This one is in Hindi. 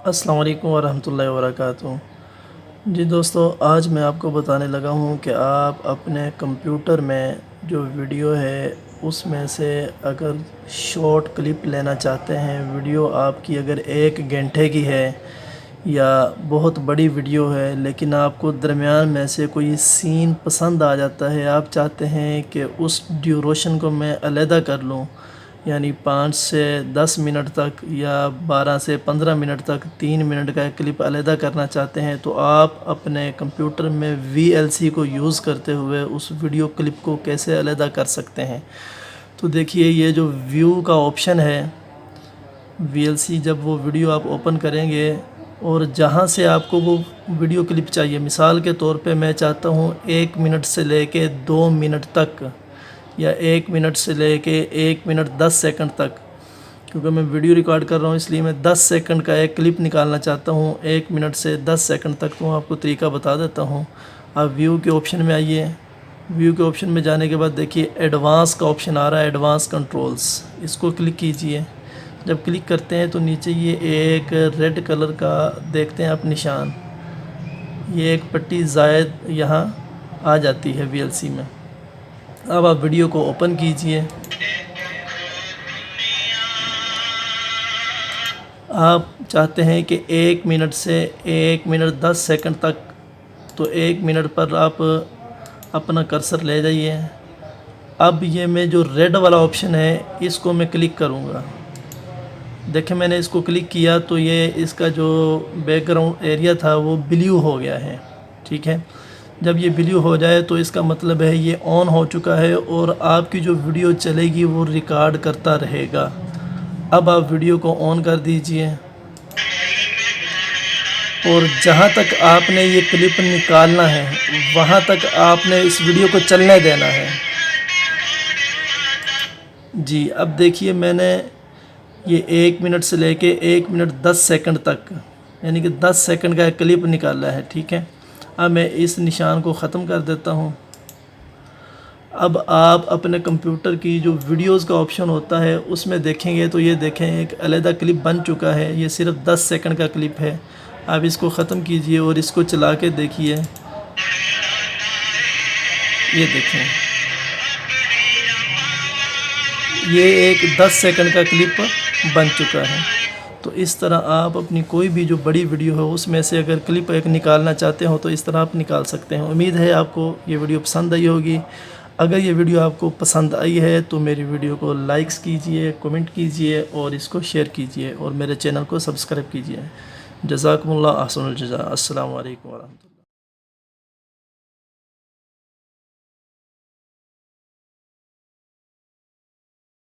अस्सलाम वालेकुम वरहमतुल्लाहि वबरकातुहू। जी दोस्तों, आज मैं आपको बताने लगा हूँ कि आप अपने कंप्यूटर में जो वीडियो है उसमें से अगर शॉर्ट क्लिप लेना चाहते हैं, वीडियो आपकी अगर 1 घंटे की है या बहुत बड़ी वीडियो है लेकिन आपको दरमियान में से कोई सीन पसंद आ जाता है, आप चाहते हैं कि उस ड्यूरेशन को मैं अलहदा कर लूँ, यानी 5 से 10 मिनट तक या 12 से 15 मिनट तक 3 मिनट का एक क्लिप अलहदा करना चाहते हैं, तो आप अपने कंप्यूटर में VLC को यूज़ करते हुए उस वीडियो क्लिप को कैसे अलहदा कर सकते हैं। तो देखिए, ये जो व्यू का ऑप्शन है VLC, जब वो वीडियो आप ओपन करेंगे और जहाँ से आपको वो वीडियो क्लिप चाहिए, मिसाल के तौर पे मैं चाहता हूँ 1 मिनट से लेके 2 मिनट तक या 1 मिनट से लेके 1 मिनट 10 सेकंड तक, क्योंकि मैं वीडियो रिकॉर्ड कर रहा हूँ इसलिए मैं 10 सेकंड का एक क्लिप निकालना चाहता हूँ 1 मिनट से 10 सेकंड तक। तो आपको तरीका बता देता हूँ। आप व्यू के ऑप्शन में आइए। व्यू के ऑप्शन में जाने के बाद देखिए एडवांस का ऑप्शन आ रहा है, एडवांस कंट्रोल्स, इसको क्लिक कीजिए। जब क्लिक करते हैं तो नीचे ये एक रेड कलर का देखते हैं आप निशान, ये एक पट्टी ज़ायद यहाँ आ जाती है VLC में। अब आप वीडियो को ओपन कीजिए। आप चाहते हैं कि 1 मिनट से 1 मिनट 10 सेकंड तक, तो 1 मिनट पर आप अपना कर्सर ले जाइए। अब ये मैं जो रेड वाला ऑप्शन है इसको मैं क्लिक करूँगा। देखें, मैंने इसको क्लिक किया तो ये इसका जो बैकग्राउंड एरिया था वो ब्लू हो गया है। ठीक है, जब ये ब्लू हो जाए तो इसका मतलब है ये ऑन हो चुका है और आपकी जो वीडियो चलेगी वो रिकॉर्ड करता रहेगा। अब आप वीडियो को ऑन कर दीजिए और जहाँ तक आपने ये क्लिप निकालना है वहाँ तक आपने इस वीडियो को चलने देना है। जी, अब देखिए, मैंने ये 1 मिनट से लेके 1 मिनट 10 सेकंड तक, यानी कि 10 सेकंड का एक क्लिप निकाला है। ठीक है, अब मैं इस निशान को ख़त्म कर देता हूँ। अब आप अपने कंप्यूटर की जो वीडियोस का ऑप्शन होता है उसमें देखेंगे तो ये देखें एक अलहदा क्लिप बन चुका है। ये सिर्फ 10 सेकंड का क्लिप है। आप इसको ख़त्म कीजिए और इसको चला के देखिए, ये देखें, ये एक 10 सेकंड का क्लिप बन चुका है। तो इस तरह आप अपनी कोई भी जो बड़ी वीडियो हो उसमें से अगर क्लिप एक निकालना चाहते हो तो इस तरह आप निकाल सकते हैं। उम्मीद है आपको ये वीडियो पसंद आई होगी। अगर ये वीडियो आपको पसंद आई है तो मेरी वीडियो को लाइक्स कीजिए, कमेंट कीजिए और इसको शेयर कीजिए और मेरे चैनल को सब्सक्राइब कीजिए। जज़ाकुमुल्लाह अहसनुल जज़ा। अस्सलामु अलैकुम वरहमतुल्लाह।